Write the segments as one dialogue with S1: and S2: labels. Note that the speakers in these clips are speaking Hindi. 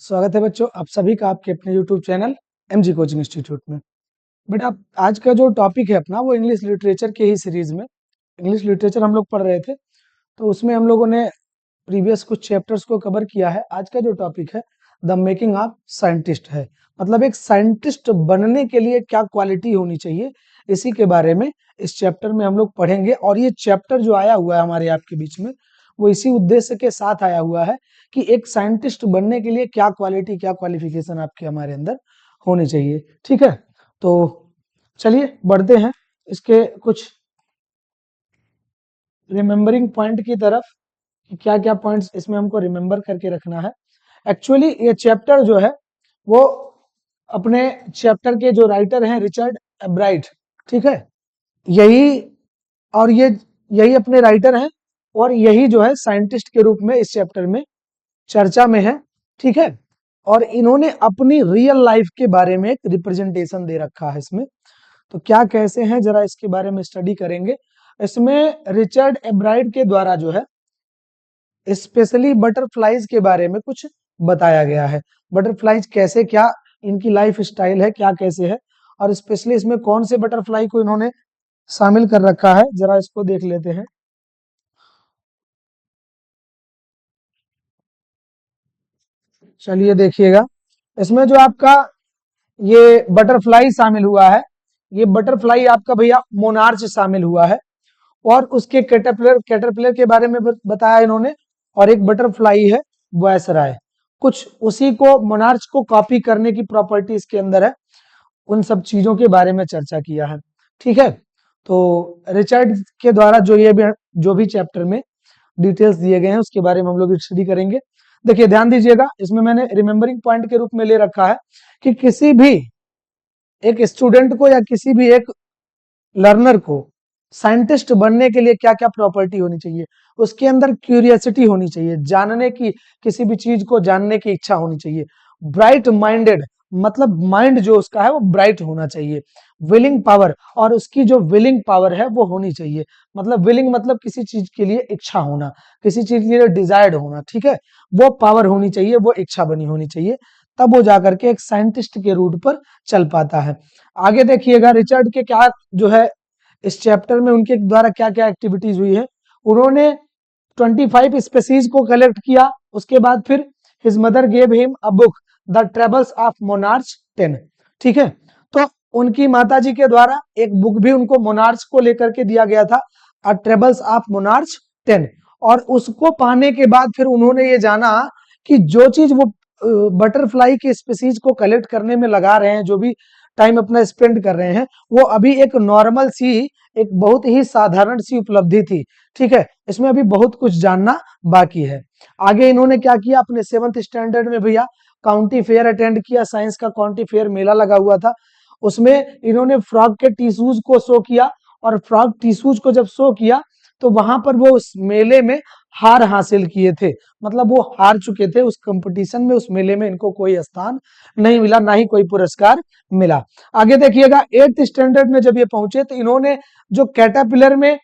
S1: स्वागत है बच्चों आप सभी का आपके अपने YouTube channel MG coaching institute में। बेटा आज का जो टॉपिक है अपना वो इंग्लिश लिटरेचर के ही सीरीज में इंग्लिश लिटरेचर हम लोग पढ़ रहे थे, तो उसमें हम लोगों ने प्रीवियस कुछ चैप्टर्स को कवर किया है। आज का जो टॉपिक है द मेकिंग ऑफ साइंटिस्ट है, मतलब एक साइंटिस्ट बनने के लिए क्या क्वालिटी होनी चाहिए, इसी के बारे में इस चैप्टर में हम लोग पढ़ेंगे। और ये चैप्टर जो आया हुआ है हमारे आपके बीच में वो इसी उद्देश्य के साथ आया हुआ है कि एक साइंटिस्ट बनने के लिए क्या क्वालिटी क्या क्वालिफिकेशन आपके हमारे अंदर होनी चाहिए। ठीक है, तो चलिए बढ़ते हैं इसके कुछ रिमेम्बरिंग पॉइंट की तरफ कि क्या क्या पॉइंट्स इसमें हमको रिमेम्बर करके रखना है। एक्चुअली ये चैप्टर जो है वो अपने चैप्टर के जो राइटर हैं रिचर्ड एब्राइट, ठीक है, यही और यही अपने राइटर हैं और यही जो है साइंटिस्ट के रूप में इस चैप्टर में चर्चा में है। ठीक है, और इन्होंने अपनी रियल लाइफ के बारे में एक रिप्रेजेंटेशन दे रखा है इसमें। तो क्या कैसे हैं जरा इसके बारे में स्टडी करेंगे। इसमें रिचर्ड एब्राइट के द्वारा जो है स्पेशली बटरफ्लाइज के बारे में कुछ बताया गया है। बटरफ्लाइज कैसे क्या इनकी लाइफ स्टाइल है, क्या कैसे है, और स्पेशली इसमें कौन से बटरफ्लाई को इन्होंने शामिल कर रखा है, जरा इसको देख लेते हैं। चलिए देखिएगा, इसमें जो आपका ये बटरफ्लाई शामिल हुआ है, ये बटरफ्लाई आपका भैया मोनार्च शामिल हुआ है, और उसके कैटरपिलर कैटरपिलर के बारे में बताया इन्होंने, और एक बटरफ्लाई है वायसराय। कुछ उसी को मोनार्च को कॉपी करने की प्रॉपर्टी इसके अंदर है, उन सब चीजों के बारे में चर्चा किया है। ठीक है, तो रिचर्ड के द्वारा जो भी चैप्टर में डिटेल्स दिए गए हैं उसके बारे में हम लोग स्टडी करेंगे। देखिए ध्यान दीजिएगा, इसमें मैंने रिमेम्बरिंग पॉइंट के रूप में ले रखा है कि किसी भी एक स्टूडेंट को या किसी भी एक लर्नर को साइंटिस्ट बनने के लिए क्या क्या प्रॉपर्टी होनी चाहिए। उसके अंदर क्यूरियोसिटी होनी चाहिए, जानने की, किसी भी चीज को जानने की इच्छा होनी चाहिए। ब्राइट माइंडेड, मतलब माइंड जो उसका है वो ब्राइट होना चाहिए। विलिंग पावर, और उसकी जो विलिंग पावर है वो होनी चाहिए। मतलब विलिंग मतलब किसी चीज के लिए इच्छा होना, किसी चीज के लिए डिजायर्ड होना। ठीक है, वो पावर होनी चाहिए, वो इच्छा बनी होनी चाहिए, तब वो जाकर के एक साइंटिस्ट के रूट पर चल पाता है। आगे देखिएगा रिचर्ड के क्या जो है इस चैप्टर में उनके द्वारा क्या क्या एक्टिविटीज हुई है। उन्होंने 25 स्पेसीज को कलेक्ट किया, उसके बाद फिर his mother gave him a book the travels of monarch 10। ठीक है, तो उनकी माताजी के द्वारा एक बुक भी उनको मोनार्च को लेकर के दिया गया था, अ ट्रेवल्स ऑफ मोनार्च 10। और उसको पाने के बाद फिर उन्होंने ये जाना कि जो चीज वो बटरफ्लाई के स्पीसीज को कलेक्ट करने में लगा रहे हैं, जो भी टाइम अपना स्पेंड कर रहे हैं, वो अभी एक नॉर्मल सी, एक बहुत ही साधारण सी उपलब्धि थी। ठीक है, इसमें अभी बहुत कुछ जानना बाकी है। आगे इन्होंने क्या किया, अपने 7th स्टैंडर्ड में भैया काउंटी फेयर अटेंड किया, साइंस का काउंटी फेयर मेला लगा हुआ था, उसमें इन्होंने फ्रॉग के टिश्यूज को शो किया, और फ्रॉग टिश्यूज को जब शो किया तो वहां पर वो उस मेले में हार हासिल किए थे, मतलब वो हार चुके थे उस कंपटीशन में, उस मेले में इनको कोई स्थान नहीं मिला, ना ही कोई पुरस्कार मिला। आगे देखिएगा 8th स्टैंडर्ड में जब ये पहुंचे तो इन्होंने जो कैटरपिलर में,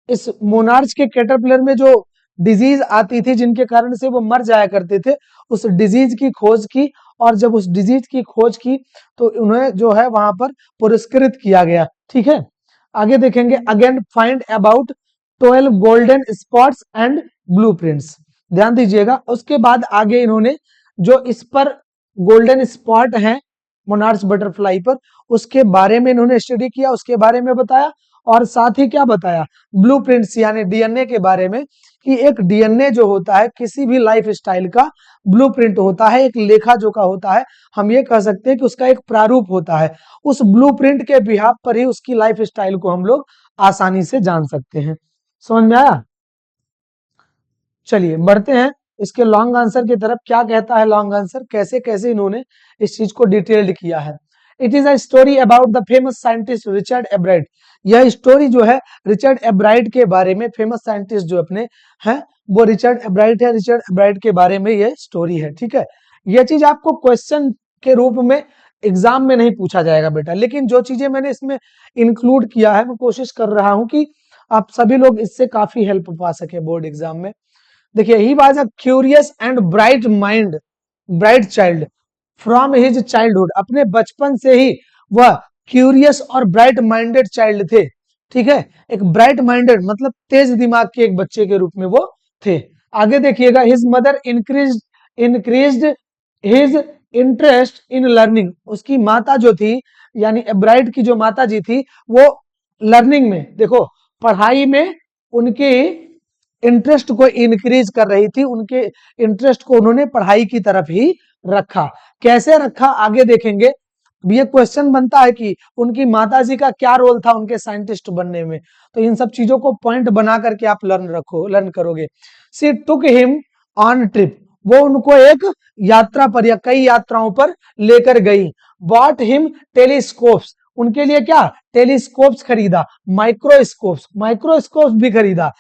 S1: इस मोनार्च के कैटरपिलर में जो डिजीज आती थी जिनके कारण से वो मर जाया करते थे, उस डिजीज की खोज की, और जब उस डिजीज की खोज की तो उन्हें जो है वहां पर पुरस्कृत किया गया। ठीक है, आगे देखेंगे again find about 12 golden spots and blueprints. ध्यान दीजिएगा, उसके बाद आगे इन्होंने जो इस पर गोल्डन स्पॉट है मोनार्च बटरफ्लाई पर, उसके बारे में इन्होंने स्टडी किया, उसके बारे में बताया, और साथ ही क्या बताया, ब्लूप्रिंट्स यानी डीएनए के बारे में, कि एक डीएनए जो होता है किसी भी लाइफ स्टाइल का ब्लूप्रिंट होता है, एक लेखा जोखा होता है, हम ये कह सकते हैं कि उसका एक प्रारूप होता है। उस ब्लूप्रिंट के बिहाफ पर ही उसकी लाइफ स्टाइल को हम लोग आसानी से जान सकते हैं। समझ में आया? चलिए बढ़ते हैं इसके लॉन्ग आंसर की तरफ। क्या कहता है लॉन्ग आंसर, कैसे कैसे इन्होंने इस चीज को डिटेल्ड किया है। It is a story about the famous scientist Richard एब्राइट। यह स्टोरी जो है रिचर्ड एब्राइट के बारे में, फेमस साइंटिस्ट जो अपने हैं वो रिचर्ड एब्राइट है, रिचर्ड एब्राइट के बारे में यह स्टोरी है। ठीक है, यह चीज आपको क्वेश्चन के रूप में एग्जाम में नहीं पूछा जाएगा बेटा, लेकिन जो चीजें मैंने इसमें इंक्लूड किया है मैं कोशिश कर रहा हूं कि आप सभी लोग इससे काफी हेल्प पा सके बोर्ड एग्जाम में। देखिए he was a curious and bright mind bright child from his childhood, अपने बचपन से ही वह क्यूरियस और ब्राइट माइंडेड चाइल्ड थे। ठीक है, एक ब्राइट माइंडेड मतलब तेज दिमाग के एक बच्चे के रूप में वो थे। आगे देखिएगा, his mother increased his interest in learning, उसकी माता जो थी यानी ब्राइट की जो माता जी थी वो लर्निंग में, देखो पढ़ाई में उनके इंटरेस्ट को इंक्रीज कर रही थी, उनके इंटरेस्ट को उन्होंने पढ़ाई की तरफ ही रखा। कैसे रखा आगे देखेंगे। ये क्वेश्चन बनता है कि उनकी माताजी का क्या रोल था उनके साइंटिस्ट बनने में, तो इन सब चीजों को पॉइंट बना करके आप लर्न करोगे। सी टुक हिम ऑन ट्रिप, वो उनको एक यात्रा पर या कई यात्राओं पर लेकर गई। बॉट हिम टेलीस्कोप्स, उनके लिए क्या टेलीस्कोप्स खरीदा, माइक्रोस्कोप्स भी खरीदा,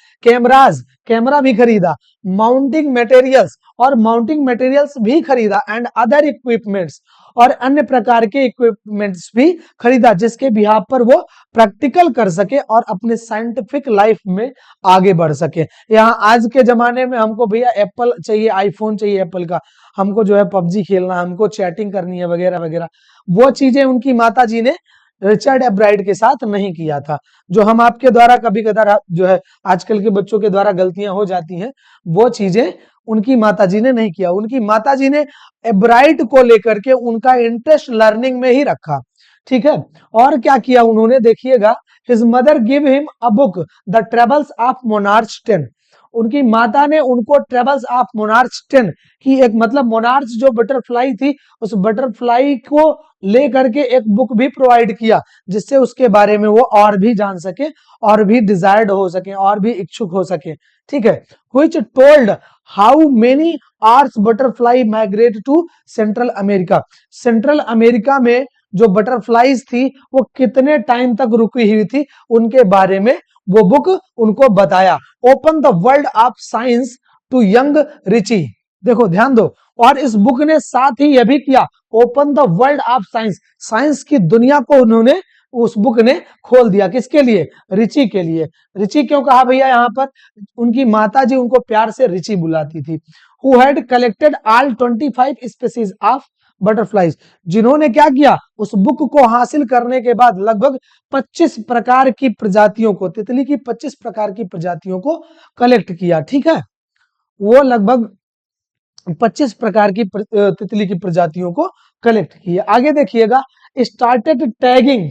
S1: कैमरा भी खरीदा, माउंटिंग मटेरियल्स और माउंटिंग मटेरियल्स भी खरीदा, एंड अदर इक्विपमेंट्स और अन्य प्रकार के इक्विपमेंट्स भी खरीदा, जिसके बिहाफ पर वो प्रैक्टिकल कर सके और अपने साइंटिफिक लाइफ में आगे बढ़ सके। यहाँ आज के जमाने में हमको भैया एप्पल चाहिए, आईफोन चाहिए एप्पल का, हमको जो है पबजी खेलना, हमको चैटिंग करनी है वगैरह वगैरह, वो चीजें उनकी माता जी ने रिचर्ड एब्राइट के साथ नहीं किया था। जो हम आपके द्वारा कभी कदार जो है आजकल के बच्चों के द्वारा गलतियां हो जाती हैं, वो चीजें उनकी माताजी ने नहीं किया। उनकी माताजी ने एब्राइट को लेकर के उनका इंटरेस्ट लर्निंग में ही रखा। ठीक है, और क्या किया उन्होंने देखिएगा, his mother give him a book the travels of monarch 10, उनकी माता ने उनको ट्रेवल्स ऑफ मोनार्च 10 की एक मतलब मोनार्च जो बटरफ्लाई थी उस बटरफ्लाई को लेकर के एक बुक भी प्रोवाइड किया, जिससे उसके बारे में वो और भी जान सके और भी डिजायर्ड हो सके और भी इच्छुक हो सके। ठीक है, which told how many hours butterfly migrate to central America, central America में जो बटरफ्लाईज थी वो कितने टाइम तक रुकी हुई थी उनके बारे में वो बुक उनको बताया। Open the world of science to young Richie, देखो ध्यान दो, और इस बुक ने साथ ही यह भी किया, open the world of science, science की दुनिया को उन्होंने उस बुक ने खोल दिया। किसके लिए, रिची के लिए। रिची क्यों कहा भैया, यहाँ पर उनकी माता जी उनको प्यार से रिची बुलाती थी। Who had collected all 25 species of butterflies, जिन्होंने क्या किया, उस बुक को हासिल करने के बाद लगभग 25 प्रकार की प्रजातियों को, तितली की 25 प्रकार की प्रजातियों को कलेक्ट किया। ठीक है, वो लगभग 25 प्रकार की तितली की प्रजातियों को कलेक्ट किया। आगे देखिएगा, started tagging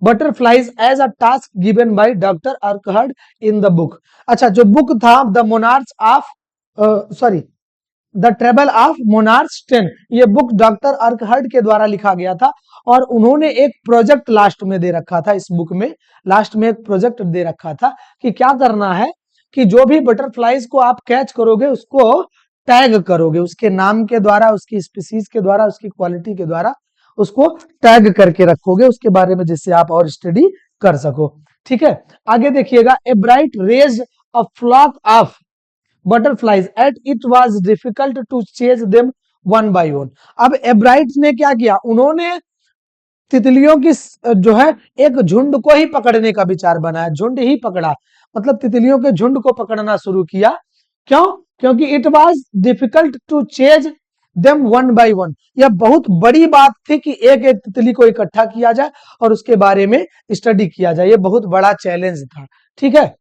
S1: butterflies as a task given by doctor Urquhart in the book. अच्छा, जो बुक था the monarch of the travel of monarch 10, ये बुक डॉक्टर अर्कहर्ड के द्वारा लिखा गया था और उन्होंने एक प्रोजेक्ट लास्ट में दे रखा था। इस बुक में लास्ट में एक प्रोजेक्ट दे रखा था कि क्या करना है कि जो भी बटरफ्लाईज को आप कैच करोगे उसको टैग करोगे, उसके नाम के द्वारा, उसकी स्पीसीज के द्वारा, उसकी क्वालिटी के द्वारा उसको टैग करके रखोगे उसके बारे में, जिससे आप और स्टडी कर सको। ठीक है, आगे देखिएगा, Ebright raised a flock of butterflies at it was difficult to chase them one by one. अब एब्राइट ने क्या किया, उन्होंने तितलियों की जो है एक झुंड को ही पकड़ने का विचार बनाया, झुंड ही पकड़ा, मतलब तितलियों के झुंड को पकड़ना शुरू किया। क्यों, क्योंकि it was difficult to chase them one by one, यह बहुत बड़ी बात थी कि एक एक तितली को इकट्ठा किया जाए और उसके बारे में स्टडी किया जाए, यह बहुत बड़ा चैलेंज था। ठीक है,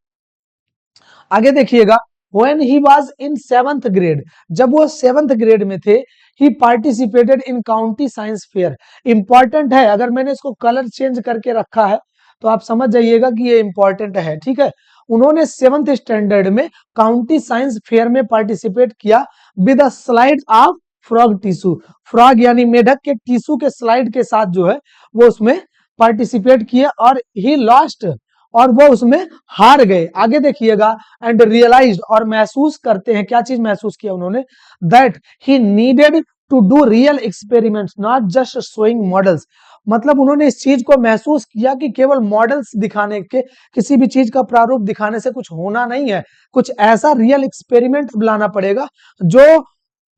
S1: आगे देखिएगा, when he was in 7th grade, जब वो 7th ग्रेड में थे, he participated in county science fair। Important है, अगर मैंने इसको कलर चेंज करके रखा है तो आप समझ जाइएगा कि ये इंपॉर्टेंट है। ठीक है, उन्होंने 7th स्टैंडर्ड में काउंटी साइंस फेयर में पार्टिसिपेट किया with a slide of frog tissue, frog यानी मेढक के टिश्यू के स्लाइड के साथ जो है वो उसमें पार्टिसिपेट किया और ही लॉस्ट, और वो उसमें हार गए। आगे देखिएगा, एंड रियलाइज्ड, और महसूस करते हैं, क्या चीज महसूस किया उन्होंने, that he needed to do real experiments not just showing models, मतलब उन्होंने इस चीज को महसूस किया कि केवल मॉडल्स दिखाने के, किसी भी चीज का प्रारूप दिखाने से कुछ होना नहीं है, कुछ ऐसा रियल एक्सपेरिमेंट लाना पड़ेगा जो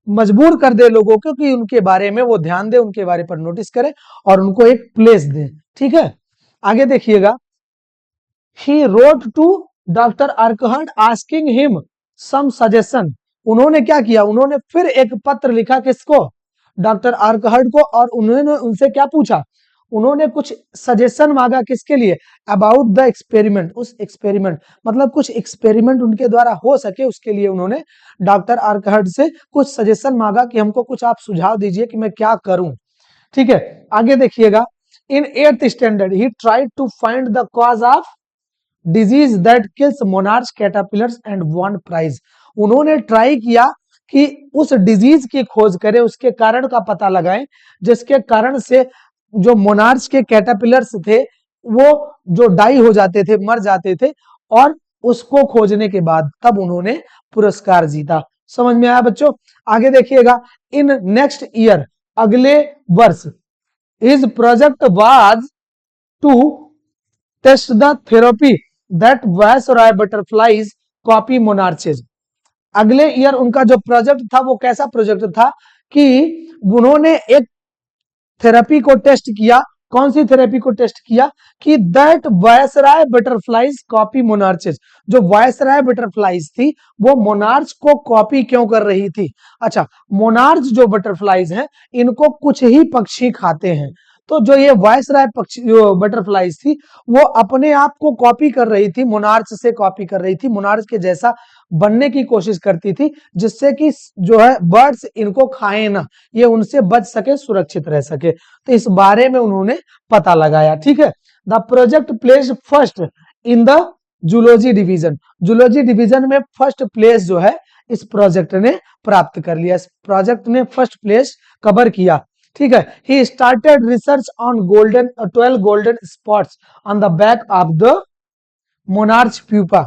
S1: मजबूर कर दे लोगों को कि उनके बारे में वो ध्यान दे, उनके बारे पर नोटिस करें और उनको एक प्लेस दे। ठीक है, आगे देखिएगा, he wrote to Dr. Urquhart asking him some suggestion उन्होंने क्या किया, उन्होंने फिर एक पत्र लिखा किसको, डॉक्टर आर्कहर्ट को, और उन्होंने उनसे क्या पूछा, उन्होंने कुछ सजेशन मांगा किसके लिए, अबाउट द एक्सपेरिमेंट, उस एक्सपेरिमेंट मतलब कुछ एक्सपेरिमेंट उनके द्वारा हो सके उसके लिए उन्होंने डॉक्टर आर्कहर्ट से कुछ सजेशन मांगा कि हमको कुछ आप सुझाव दीजिए कि मैं क्या करूं। ठीक है, आगे देखिएगा, in 8th standard he tried to find the cause of disease that kills monarch caterpillars and won prize. उन्होंने ट्राई किया कि उस डिजीज की खोज करें, उसके कारण का पता लगाएं जिसके कारण से जो मोनार्च के कैटरपिलर्स थे वो जो डाई हो जाते थे, मर जाते थे, और उसको खोजने के बाद तब उन्होंने पुरस्कार जीता। समझ में आया बच्चों? आगे देखिएगा, इन नेक्स्ट ईयर, अगले वर्ष, his project was to test the therapy that viceroy butterflies copy monarchs. अगले ईयर उनका जो प्रोजेक्ट था वो कैसा प्रोजेक्ट था कि उन्होंने एक थेरेपी को टेस्ट किया। कौन सी थेरेपी को टेस्ट किया कि दैट वायसरॉय बटरफ्लाईज कॉपी मोनार्चेज, जो वायसरॉय बटरफ्लाईज थी वो मोनार्च को कॉपी क्यों कर रही थी। अच्छा, मोनार्च जो बटरफ्लाईज हैं इनको कुछ ही पक्षी खाते हैं, तो जो ये वायसरॉय पक्षी जो बटरफ्लाईज थी वो अपने आप को कॉपी कर रही थी, मोनार्च से कॉपी कर रही थी, मोनार्च के जैसा बनने की कोशिश करती थी, जिससे कि जो है बर्ड्स इनको खाए ना, ये उनसे बच सके, सुरक्षित रह सके। तो इस बारे में उन्होंने पता लगाया। ठीक है, the project placed first in the zoology division. Zoology division में फर्स्ट प्लेस जो है इस प्रोजेक्ट ने प्राप्त कर लिया, इस प्रोजेक्ट ने फर्स्ट प्लेस कवर किया। ठीक है, he started research on 12 golden spots on the back of the monarch pupa.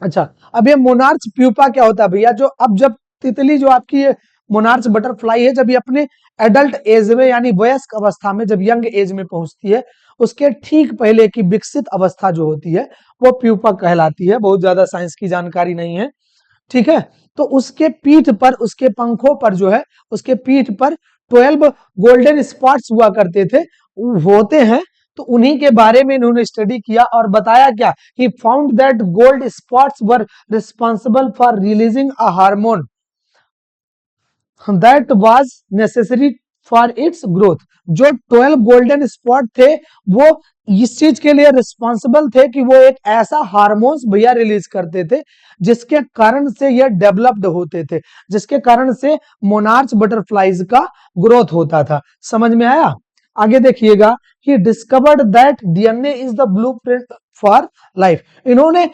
S1: अच्छा, अब ये मोनार्च प्यूपा क्या होता है भैया, जो अब जब तितली जो आपकी ये मोनार्च बटरफ्लाई है, जब ये अपने एडल्ट एज में यानी वयस्क अवस्था में, जब यंग एज में पहुंचती है, उसके ठीक पहले की विकसित अवस्था जो होती है वो प्यूपा कहलाती है। बहुत ज्यादा साइंस की जानकारी नहीं है। ठीक है, तो उसके पीठ पर, उसके पंखों पर जो है, उसके पीठ पर 12 गोल्डन स्पॉट्स हुआ करते थे, होते हैं। तो उन्हीं के बारे में इन्होंने स्टडी किया और बताया क्या, he found that gold spots were responsible for releasing a hormone that was necessary for its growth. जो 12 गोल्डन स्पॉट थे वो इस चीज के लिए रिस्पॉन्सिबल थे कि वो एक ऐसा हार्मोन्स भैया रिलीज करते थे जिसके कारण से ये डेवलप्ड होते थे, जिसके कारण से मोनार्च बटरफ्लाईज का ग्रोथ होता था। समझ में आया? आगे देखिएगा, he discovered that DNA is the blueprint for life. इन्होंने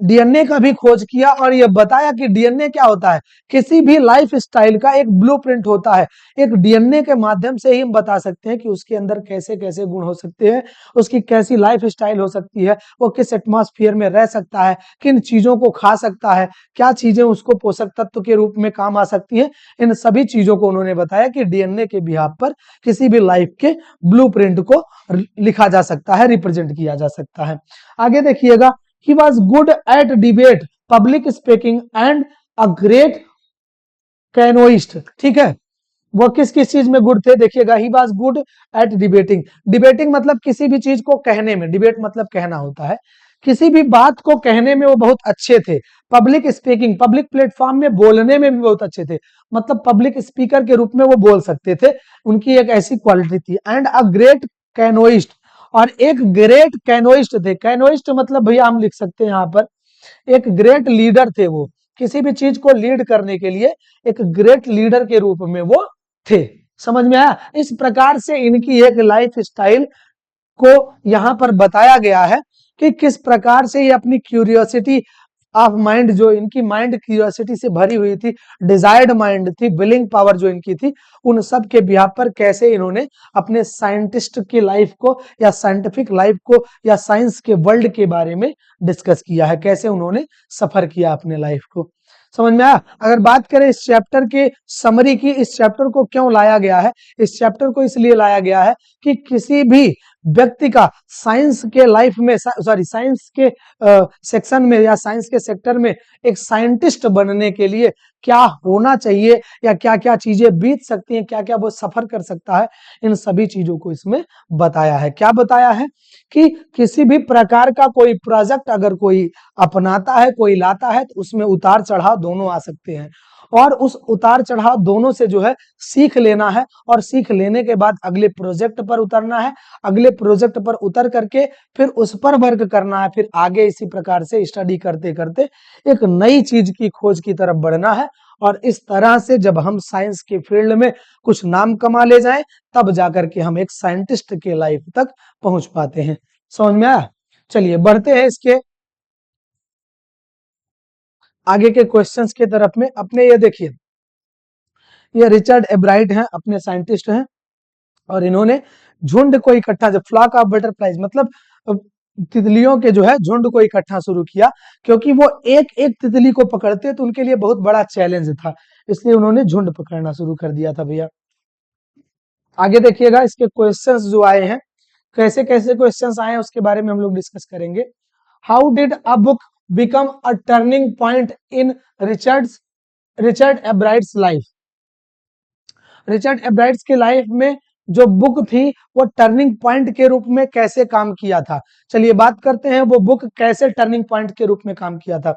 S1: डीएनए का भी खोज किया और यह बताया कि डीएनए क्या होता है, किसी भी लाइफ स्टाइल का एक ब्लूप्रिंट होता है। एक डीएनए के माध्यम से ही हम बता सकते हैं कि उसके अंदर कैसे कैसे गुण हो सकते हैं, उसकी कैसी लाइफ स्टाइल हो सकती है, वो किस एटमॉस्फेयर में रह सकता है, किन चीजों को खा सकता है, क्या चीजें उसको पोषक तत्व के रूप में काम आ सकती है। इन सभी चीजों को उन्होंने बताया कि डीएनए के बिहाफ पर किसी भी लाइफ के ब्लूप्रिंट को लिखा जा सकता है, रिप्रेजेंट किया जा सकता है। आगे देखिएगा, he was good at debate, public speaking and a great canoeist। ठीक है, वो किस किस चीज में गुड थे देखिएगा, he was good at debating. Debating मतलब किसी भी चीज को कहने में, डिबेट मतलब कहना होता है, किसी भी बात को कहने में वो बहुत अच्छे थे। पब्लिक स्पीकिंग, पब्लिक प्लेटफॉर्म में बोलने में भी बहुत अच्छे थे, मतलब पब्लिक स्पीकर के रूप में वो बोल सकते थे, उनकी एक ऐसी क्वालिटी थी। एंड अ ग्रेट कैनोइस्ट, और एक ग्रेट कैनोइस्ट थे। कैनोइस्ट मतलब भैया हम लिख सकते हैं यहाँ पर एक ग्रेट लीडर थे, वो किसी भी चीज को लीड करने के लिए एक ग्रेट लीडर के रूप में वो थे। समझ में आया? इस प्रकार से इनकी एक लाइफ स्टाइल को यहाँ पर बताया गया है कि किस प्रकार से ये अपनी क्यूरियोसिटी ऑफ माइंड, जो इनकी माइंड क्यूरियोसिटी से भरी हुई थी, डिजायर्ड माइंड थी, विलिंग पावर जो इनकी थी, उन सब के बिहाफ पर कैसे इन्होंने अपने साइंटिस्ट की लाइफ को या साइंटिफिक लाइफ को या साइंस के वर्ल्ड के बारे में डिस्कस किया है, कैसे उन्होंने सफर किया अपने लाइफ को। समझ में आया? अगर बात करें इस चैप्टर के समरी की, इस चैप्टर को क्यों लाया गया है, इस चैप्टर को इसलिए लाया गया है कि किसी भी व्यक्ति का साइंस के लाइफ में, सॉरी साइंस के सेक्शन में या साइंस के सेक्टर में एक साइंटिस्ट बनने के लिए क्या होना चाहिए या क्या क्या चीजें बीत सकती हैं, क्या क्या वो सफर कर सकता है, इन सभी चीजों को इसमें बताया है। क्या बताया है कि किसी भी प्रकार का कोई प्रोजेक्ट अगर कोई अपनाता है, कोई लाता है, तो उसमें उतार चढ़ाव दोनों आ सकते हैं, और उस उतार चढ़ाव दोनों से जो है सीख लेना है, और सीख लेने के बाद अगले प्रोजेक्ट पर उतरना है, अगले प्रोजेक्ट पर उतर करके फिर उस पर वर्क करना है, फिर आगे इसी प्रकार से स्टडी करते करते एक नई चीज की खोज की तरफ बढ़ना है। और इस तरह से जब हम साइंस के फील्ड में कुछ नाम कमा ले जाएं, तब जाकर के हम एक साइंटिस्ट के लाइफ तक पहुंच पाते हैं। समझ में आया? चलिए बढ़ते हैं इसके आगे के क्वेश्चंस की तरफ में। अपने ये देखिए, ये रिचर्ड एब्राइट हैं, अपने साइंटिस्ट हैं, और इन्होंने झुंड को इकट्ठा, जब फ्लॉक ऑफ बटरफ्लाइज मतलब तितलियों के जो है झुंड को इकट्ठा शुरू किया, क्योंकि वो एक एक तितली को पकड़ते तो उनके लिए बहुत बड़ा चैलेंज था, इसलिए उन्होंने झुंड पकड़ना शुरू कर दिया था भैया। आगे देखिएगा इसके क्वेश्चंस जो आए हैं, कैसे कैसे क्वेश्चंस आए हैं उसके बारे में हम लोग डिस्कस करेंगे। How did a book become a turning point in Richard Ebright's life? Richard Ebright's के लाइफ में जो बुक थी वो टर्निंग पॉइंट के रूप में कैसे काम किया था। चलिए बात करते हैं वो बुक कैसे टर्निंग पॉइंट के रूप में काम किया था।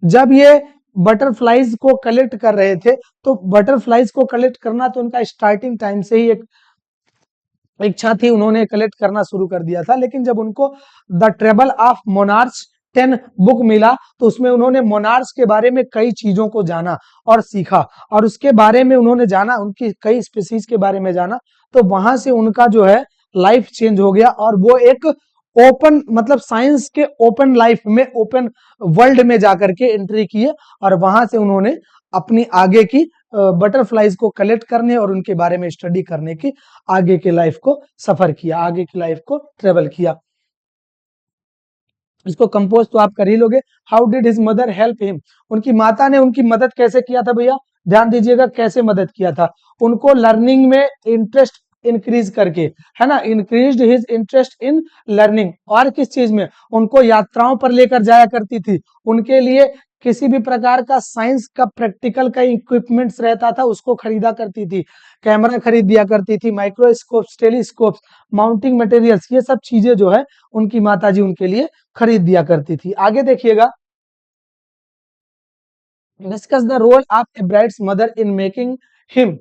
S1: जब ये बटरफ्लाइज को कलेक्ट कर रहे थे, तो बटरफ्लाइज को कलेक्ट करना तो उनका स्टार्टिंग टाइम से ही एक इच्छा थी, उन्होंने कलेक्ट करना शुरू कर दिया था। लेकिन जब उनको the travel of monarch 10 book मिला, तो उसमें उन्होंने मोनार्च के बारे में कई चीजों को जाना और सीखा, और उसके बारे में उन्होंने जाना, उनकी कई स्पीसीज के बारे में जाना, तो वहां से उनका जो है लाइफ चेंज हो गया, और वो एक ओपन मतलब साइंस के ओपन लाइफ में, ओपन वर्ल्ड में जाकर के एंट्री किए, और वहां से उन्होंने अपनी आगे की बटरफ्लाइज को कलेक्ट करने और उनके बारे में स्टडी करने की आगे के लाइफ को सफर किया, आगे की लाइफ को ट्रेवल किया। इसको कंपोज तो आप कर ही लोगे। How did his mother help him? उनकी माता ने उनकी मदद कैसे किया था भैया? ध्यान दीजिएगा कैसे मदद किया था। उनको लर्निंग में इंटरेस्ट इंक्रीज करके, है ना, increase his interest in learning. और किस चीज में? उनको यात्राओं पर लेकर जाया करती थी, उनके लिए किसी भी प्रकार का साइंस का प्रैक्टिकल का इक्विपमेंट्स रहता था उसको खरीदा करती थी, कैमरा खरीद दिया करती थी, माइक्रोस्कोप्स, टेलीस्कोप्स, माउंटिंग मटेरियल्स, ये सब चीजें जो है उनकी माताजी उनके लिए खरीद दिया करती थी। आगे देखिएगा, discuss the role of Ebright's mother in making him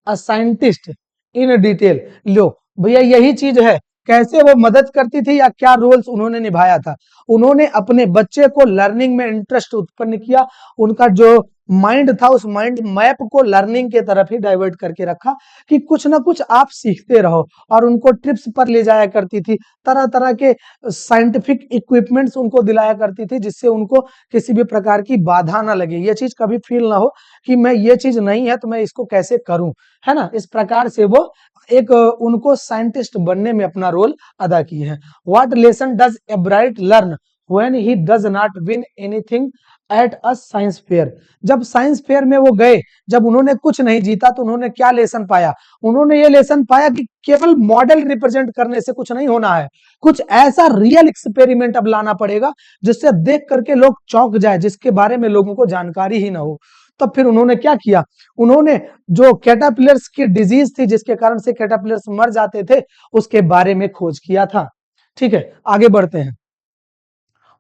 S1: a scientist in detail. लो भैया यही चीज है, कैसे वो मदद करती थी या क्या रोल्स उन्होंने निभाया था। उन्होंने अपने बच्चे को लर्निंग में इंटरेस्ट उत्पन्न किया, उनका जो माइंड था उस माइंड मैप को लर्निंग के तरफ ही डाइवर्ट करके रखा, कि कुछ ना कुछ आप सीखते रहो, और उनको ट्रिप्स पर ले जाया करती थी, तरह तरह के साइंटिफिक इक्विपमेंट्स उनको दिलाया करती थी, जिससे उनको किसी भी प्रकार की बाधा ना लगे, ये चीज कभी फील ना हो कि मैं ये चीज नहीं है तो मैं इसको कैसे करूं, है ना। इस प्रकार से वो एक उनको साइंटिस्ट बनने में अपना रोल अदा किए हैं। What lesson does एब्राइट learn when he does not win anything at a science fair? जब साइंस फेयर में वो गए, जब उन्होंने कुछ नहीं जीता, तो उन्होंने क्या लेसन पाया? उन्होंने ये लेसन पाया कि केवल मॉडल रिप्रेजेंट करने से कुछ नहीं होना है, कुछ ऐसा रियल एक्सपेरिमेंट अब लाना पड़ेगा जिससे देख करके लोग चौंक जाए, जिसके बारे में लोगों को जानकारी ही ना हो। तब फिर उन्होंने क्या किया? उन्होंने जो कैटरपिलर्स की डिजीज थी जिसके कारण से कैटरपिलर्स मर जाते थे, उसके बारे में खोज किया था। ठीक है, आगे बढ़ते हैं।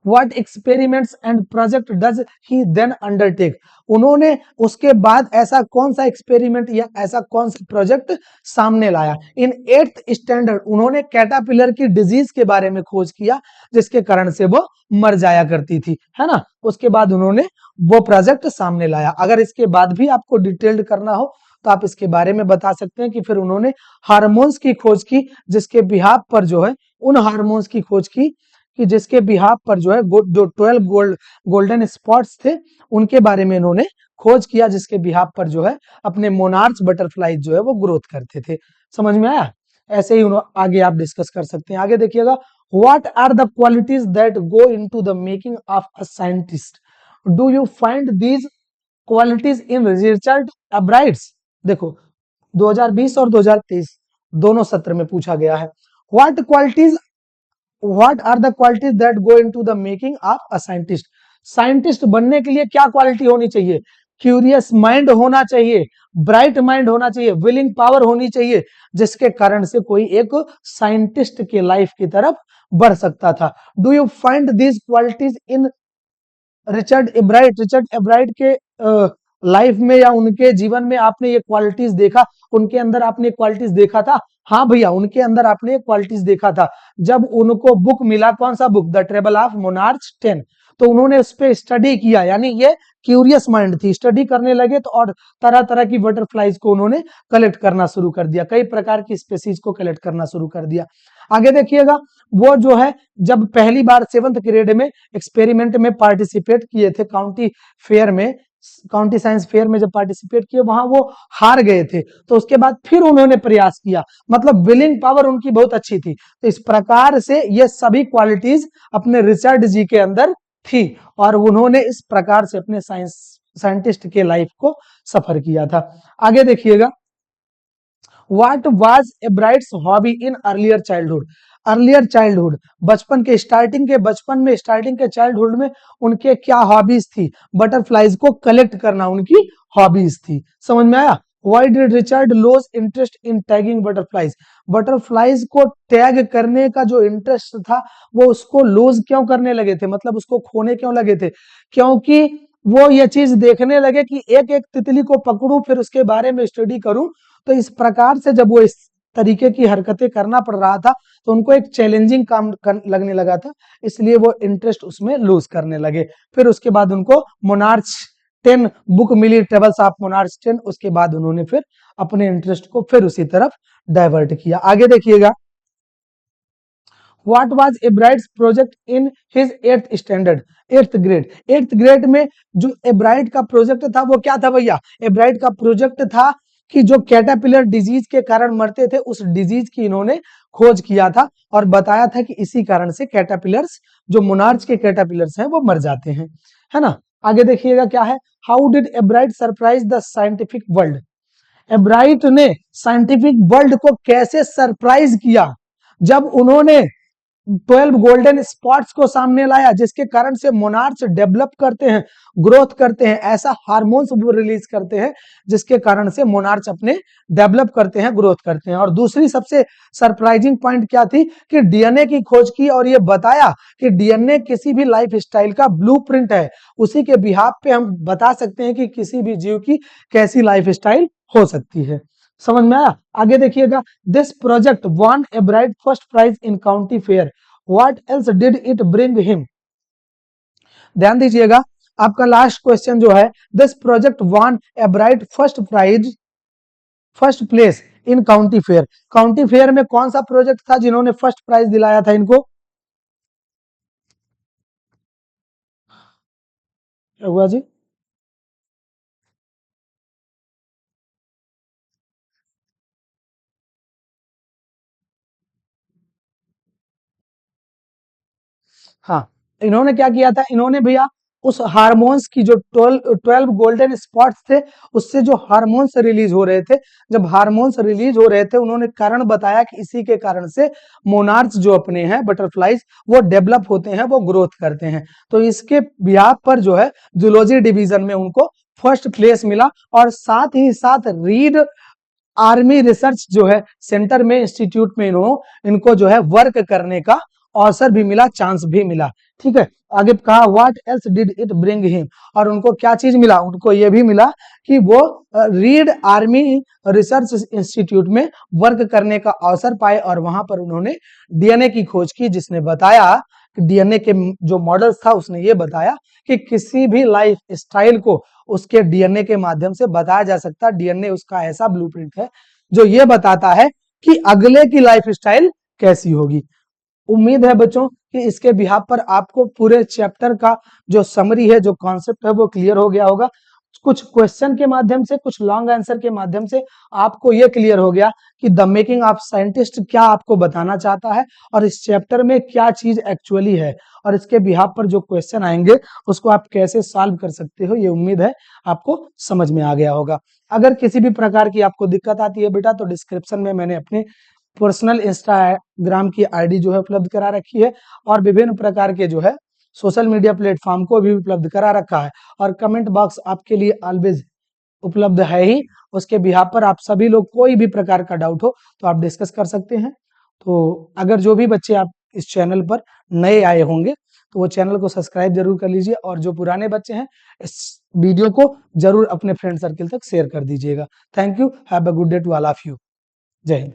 S1: What experiments and project does he then undertake? उन्होंने उसके बाद ऐसा कौन सा एक्सपेरिमेंट या ऐसा कौन सा प्रोजेक्ट सामने लाया? इन 8th स्टैंडर्ड उन्होंने कैटरपिलर की डिजीज के बारे में खोज किया, जिसके कारण से वो मर जाया करती थी, है ना। उसके बाद उन्होंने वो प्रोजेक्ट सामने लाया। अगर इसके बाद भी आपको डिटेल्ड करना हो तो आप इसके बारे में बता सकते हैं कि फिर उन्होंने हार्मोन्स की खोज की, जिसके बिहाफ पर जो है उन हार्मोन्स की खोज की कि जिसके बिहाफ पर जो है जो 12 गोल्डन स्पॉट्स थे उनके बारे में इन्होंने खोज किया, जिसके बिहाफ पर जो है अपने मोनार्च बटरफ्लाई जो है वो ग्रोथ करते थे। समझ में आया? ऐसे ही आगे आप डिस्कस कर सकते हैं। आगे देखिएगा, what are the qualities that go into the making of a scientist? Do you find these qualities in Richard Ebright's? देखो 2020 और 2023 दोनों सत्र में पूछा गया है। What qualities, what are the qualities that go into the making of a scientist? Scientist बनने के लिए क्या क्वालिटी होनी चाहिए? क्यूरियस माइंड होना चाहिए, ब्राइट माइंड होना चाहिए, विलिंग पावर होनी चाहिए, जिसके कारण से कोई एक साइंटिस्ट के लाइफ की तरफ बढ़ सकता था। Do you find these qualities in Richard एब्राइट? Richard एब्राइट के लाइफ में या उनके जीवन में आपने ये क्वालिटीज देखा, उनके अंदर आपने क्वालिटीज देखा था? हाँ भैया, उनके अंदर आपने क्वालिटीज देखा था। जब उनको बुक मिला, कौन सा book? The travel of monarch 10, तो उन्होंने उस पर स्टडी किया, यानी ये क्यूरियस माइंड थी, स्टडी करने लगे तो और तरह तरह की बटरफ्लाईज को उन्होंने कलेक्ट करना शुरू कर दिया, कई प्रकार की स्पेसीज को कलेक्ट करना शुरू कर दिया। आगे देखिएगा, वो जो है जब पहली बार 7th ग्रेड में एक्सपेरिमेंट में पार्टिसिपेट किए थे, काउंटी फेयर में, काउंटी साइंस फेयर में जब पार्टिसिपेट किए, वहां वो हार गए थे, तो उसके बाद फिर उन्होंने प्रयास किया, मतलब विलिंग पावर उनकी बहुत अच्छी थी। तो इस प्रकार से ये सभी क्वालिटीज अपने रिचर्ड जी के अंदर थी और उन्होंने इस प्रकार से अपने साइंटिस्ट के लाइफ को सफर किया था। आगे देखिएगा, what was Ebright's hobby in earlier childhood? Earlier childhood, बचपन के स्टार्टिंग के चाइल्डहुड में उनके क्या हॉबीज थी? बटरफ्लाईज को कलेक्ट करना उनकी हॉबीज थी। समझ में आया? Why did Richard lose interest in tagging butterflies? Butterflies को टैग करने का जो इंटरेस्ट था वो उसको लूज क्यों करने लगे थे, मतलब उसको खोने क्यों लगे थे? क्योंकि वो ये चीज देखने लगे कि एक एक तितली को पकड़ूं फिर उसके बारे में स्टडी करूं, तो इस प्रकार से जब वो इस तरीके की हरकतें करना पड़ रहा था तो उनको एक चैलेंजिंग काम लगने लगा था, इसलिए वो इंटरेस्ट उसमें लूज करने लगे। फिर उसके बाद उनको मोनार्च 10 बुक मिली, ट्रेवल्स ऑफ मोनार्च 10, उसके बाद उन्होंने फिर अपने इंटरेस्ट को फिर उसी तरफ डाइवर्ट किया। आगे देखिएगा, what was Ebright's project in his 8th standard, 8th grade? 8th grade में जो एब्राइट का प्रोजेक्ट था वो क्या था भैया? एब्राइट का प्रोजेक्ट था कि जो कैटरपिलर डिजीज के कारण मरते थे, उस डिजीज की इन्होंने खोज किया था और बताया था कि इसी कारण से कैटरपिलर्स, जो मोनार्च के कैटरपिलर्स हैं, वो मर जाते हैं, है ना? आगे देखिएगा क्या है, how did एब्राइट surprise the scientific world? एब्राइट ने साइंटिफिक वर्ल्ड को कैसे सरप्राइज किया जब उन्होंने 12 गोल्डन स्पॉट्स को सामने लाया, जिसके कारण से मोनार्च डेवलप करते हैं, ग्रोथ करते हैं, ऐसा हार्मोन्स वो रिलीज करते हैं जिसके कारण से मोनार्च अपने डेवलप करते हैं, ग्रोथ करते हैं। और दूसरी सबसे सरप्राइजिंग पॉइंट क्या थी कि डीएनए की खोज की और ये बताया कि डीएनए किसी भी लाइफ स्टाइल का ब्लूप्रिंट है, उसी के बिहाफ पे हम बता सकते हैं कि किसी भी जीव की कैसी लाइफ स्टाइल हो सकती है। समझ में आया? आगे देखिएगा, this project won Ebright first prize in county fair, what else did it bring him? ध्यान दीजिएगा, आपका लास्ट क्वेश्चन जो है, this project won Ebright first place in county fair, county fair में कौन सा प्रोजेक्ट था जिन्होंने फर्स्ट प्राइज दिलाया था इनको? क्या हुआ जी? हाँ, इन्होंने क्या किया था, इन्होंने भैया उस हार्मोन्स की जो 12 गोल्डन स्पॉट्स थे, उससे जो हार्मोन्स रिलीज हो रहे थे, जब हार्मोन्स रिलीज हो रहे थे, उन्होंने कारण बताया कि इसी के कारण से मोनार्च जो अपने हैं बटरफ्लाईज, वो डेवलप होते हैं, वो ग्रोथ करते हैं। तो इसके बिहाफ पर जो है जूलॉजी डिवीजन में उनको फर्स्ट प्लेस मिला और साथ ही साथ रीड आर्मी रिसर्च जो है सेंटर में, इंस्टीट्यूट में इनको जो है वर्क करने का अवसर भी मिला, चांस भी मिला। ठीक है, आगे कहा what else did it bring him, और उनको क्या चीज मिला? उनको ये भी मिला कि वो रीड आर्मी रिसर्च इंस्टीट्यूट में वर्क करने का अवसर पाए और वहां पर उन्होंने डीएनए की खोज की, जिसने बताया कि डीएनए के जो मॉडल्स था उसने ये बताया कि किसी भी लाइफ स्टाइल को उसके डीएनए के माध्यम से बताया जा सकता है। डीएनए उसका ऐसा ब्लूप्रिंट है जो ये बताता है कि अगले की लाइफ स्टाइल कैसी होगी। उम्मीद है बच्चों कि इसके बिहाफ पर आपको पूरे चैप्टर का जो समरी है, जो कॉन्सेप्ट है, वो क्लियर हो गया होगा। कुछ क्वेश्चन के माध्यम से, कुछ लॉन्ग आंसर के माध्यम से आपको यह क्लियर हो गया कि द मेकिंग ऑफ साइंटिस्ट क्या आपको बताना चाहता है और इस चैप्टर में क्या चीज एक्चुअली है, और इसके बिहाफ पर जो क्वेश्चन आएंगे उसको आप कैसे सॉल्व कर सकते हो, ये उम्मीद है आपको समझ में आ गया होगा। अगर किसी भी प्रकार की आपको दिक्कत आती है बेटा, तो डिस्क्रिप्शन में मैंने अपने पर्सनल इंस्टाग्राम की आईडी जो है उपलब्ध करा रखी है, और विभिन्न प्रकार के जो है सोशल मीडिया प्लेटफॉर्म को भी उपलब्ध करा रखा है। और कमेंट बॉक्स आपके लिए ऑलवेज उपलब्ध है ही, उसके बिहाफ पर आप सभी लोग कोई भी प्रकार का डाउट हो तो आप डिस्कस कर सकते हैं। तो अगर जो भी बच्चे आप इस चैनल पर नए आए होंगे तो वो चैनल को सब्सक्राइब जरूर कर लीजिए, और जो पुराने बच्चे हैं इस वीडियो को जरूर अपने फ्रेंड सर्किल तक शेयर कर दीजिएगा। Thank you, have a good day to all of you. जय हिंद।